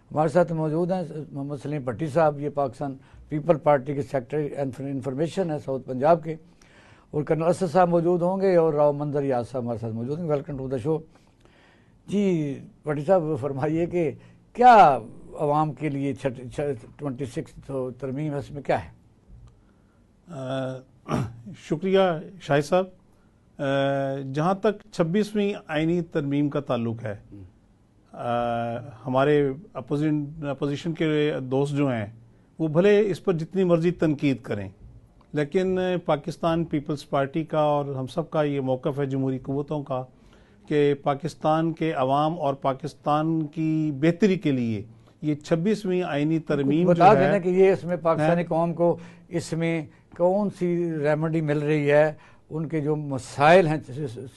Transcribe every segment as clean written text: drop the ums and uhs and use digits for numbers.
हमारे साथ मौजूद हैं मोहम्मद सलीम भट्टी साहब, ये पाकिस्तान पीपल पार्टी के सेक्रेटरी इंफॉर्मेशन है साउथ पंजाब के, और कर्नल असद साहब मौजूद होंगे और राव मंजर याद साहब हमारे साथ मौजूद हैं। Welcome to the show. जी भट्टी साहब फरमाइए कि क्या आवाम के लिए 26 तरमीम है, इसमें क्या है? शुक्रिया शाहिद साहब। जहाँ तक 26वीं आइनी तरमीम का ताल्लुक है, हमारे अपोजिशन के दोस्त जो हैं वो भले इस पर जितनी मर्जी तनकीद करें, लेकिन पाकिस्तान पीपल्स पार्टी का और हम सब का ये मौक़िफ़ है जमहूरी क़ुव्वतों का कि पाकिस्तान के अवाम और पाकिस्तान की बेहतरी के लिए ये 26वीं आइनी तरमीम बता देना कि ये इसमें पाकिस्तानी कौम को इसमें कौन सी रेमेडी मिल रही है, उनके जो मसाइल हैं,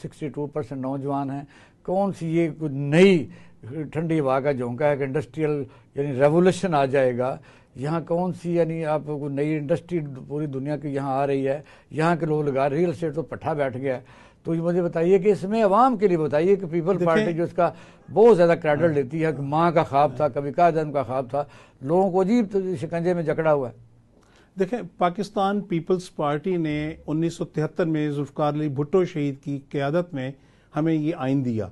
62% नौजवान हैं, कौन सी ये कुछ नई ठंडी हवा का झोंका है कि इंडस्ट्रियल यानी रेवोल्यूशन आ जाएगा यहाँ, कौन सी यानी आप नई इंडस्ट्री पूरी दुनिया की यहाँ आ रही है, यहाँ के लोग लगा, रियल एस्टेट तो पट्टा बैठ गया है। तो ये मुझे बताइए कि इसमें अवाम के लिए बताइए कि पीपल पार्टी जो इसका बहुत ज़्यादा क्रेडिट लेती है कि माँ का ख्वाब था, कभी कायदम का ख्वाब था, लोगों को अजीब तो शिकंजे में जकड़ा हुआ है। देखें, पाकिस्तान पीपल्स पार्टी ने 1973 में जुल्फ़िकार अली भुट्टो शहीद की क़यादत में हमें ये आइन दिया,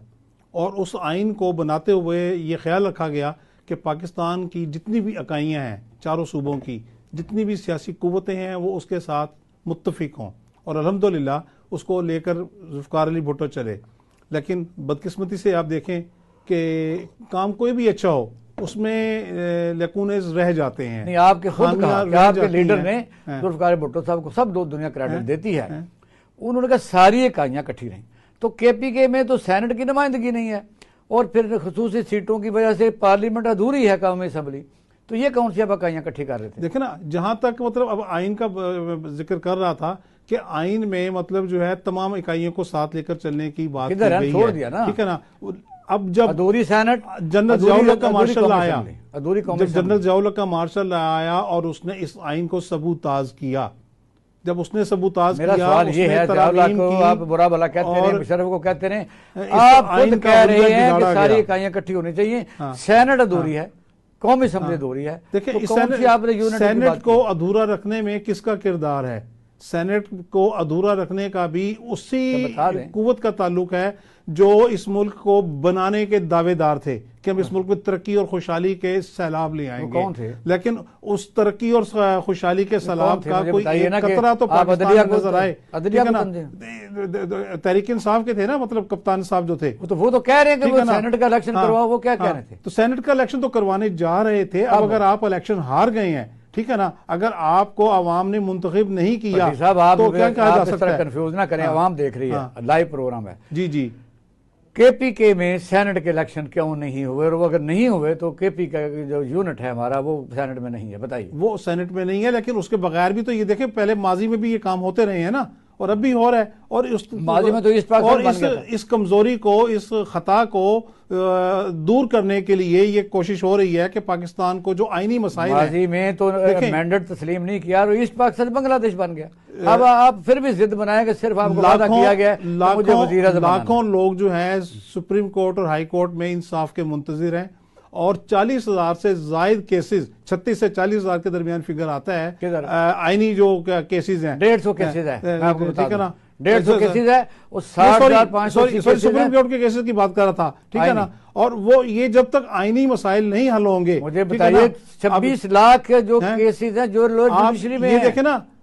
और उस आइन को बनाते हुए ये ख्याल रखा गया कि पाकिस्तान की जितनी भी इकाइयाँ हैं, चारों सूबों की जितनी भी सियासी क़ुव्वतें हैं, वो उसके साथ मुत्तफ़िक हों, और अल्हम्दुलिल्लाह उसको लेकर जुल्फ़िकार अली भुट्टो चले। लेकिन बदकिस्मती से आप देखें कि काम कोई भी अच्छा हो उसमें लकूनेस रह जाते हैं। नहीं, आपके खुद कहा कि आपके लीडर ने जुल्फ़िकार भुट्टो साहब को सब दुनिया क्रेडिट देती है, उन्होंने कहा सारी इकाइयाँ इकट्ठी रहीं। तो केपीके में तो सेनेट की नुमाइंदगी नहीं है, और फिर खुसूसी सीटों की वजह से पार्लियामेंट अधूरी है, कौमी असम्बली। तो ये कौन सी इकाइयाँ इकट्ठी कर रहे थे? देखे ना, जहाँ तक मतलब अब आइन का जिक्र कर रहा था कि आइन में मतलब जो है तमाम इकाइयों को साथ लेकर चलने की बात की गई छोड़ दिया ना, ठीक है ना। अब जब अधूरी सेनेट, जनरल ज़ियाउल हक का मार्शल आया, अधूरी जब जनरल ज़ियाउल हक का मार्शल आया और उसने इस आइन को सबूताज किया, जब उसने सबूताज मेरा किया, सवाल ये है, को आप बुरा भला कहते रहे, मुशर्रफ को कहते रहे, आप खुद कह रहे हैं कि सारी इकाइयां इकट्ठी होनी चाहिए, सेनेट अधूरी है, कौमी असम्बली अधूरी है। देखिए, सेनेट को अधूरा रखने में किसका किरदार है? सेनेट को अधूरा रखने का भी उसी कुव्वत का ताल्लुक है जो इस मुल्क को बनाने के दावेदार थे कि हम इस मुल्क में तरक्की और खुशहाली के सैलाब ले आएंगे। कौन थे? लेकिन उस तरक्की और खुशहाली के सैलाब का कोई कतरा तो पाकिस्तान में नजर आए। तहरीक इंसाफ के थे ना, मतलब कप्तान साहब जो थे, वो तो कह रहे हैं कि वो सेनेट का इलेक्शन करवाओ, वो क्या कह रहे थे? तो सेनेट का इलेक्शन तो करवाने जा रहे थे। अब अगर आप इलेक्शन हार गए हैं, ठीक है ना, अगर आपको अवाम ने मुंतखब नहीं किया तो क्या कहा जा सकता है? कंफ्यूज ना करें, अवाम देख रही है, लाइव प्रोग्राम है। जी जी। केपीके में सेनेट के इलेक्शन क्यों नहीं हुए, और वो अगर नहीं हुए तो केपी का जो यूनिट है हमारा वो सेनेट में नहीं है, बताइए। वो सेनेट में नहीं है, लेकिन उसके बगैर भी तो ये देखें, पहले माजी में भी ये काम होते रहे हैं ना, और अब भी हो रहा है। और माजी में तो इस कमजोरी को, इस खता को दूर करने के लिए ये कोशिश हो रही है कि पाकिस्तान को जो आईनी मसाइल है, माजी में तो मैंडेट तस्लीम नहीं किया और ईस्ट पाकिस्तान बांग्लादेश बन गया। अब आप फिर भी जिद बनाए कि सिर्फ आपको वादा किया गया, लाखों लोग जो हैं सुप्रीम कोर्ट और हाई कोर्ट में इंसाफ के मुंतजिर हैं, और 40,000 से जायद केसेस, 36 से 40,000 के दरमियान फिगर आता है आईनी जो केसेस हैं। 150 केसेस है, ठीक है ना, 150 केसेस है, और 60,500 सुप्रीम कोर्ट के केसेस की बात कर रहा था, ठीक है ना। और वो ये जब तक आईनी मसाइल नहीं हल होंगे, मुझे बताइए 26 लाख जो केसेस हैं जो लोअर जुडिशरी में, ये देखे ना,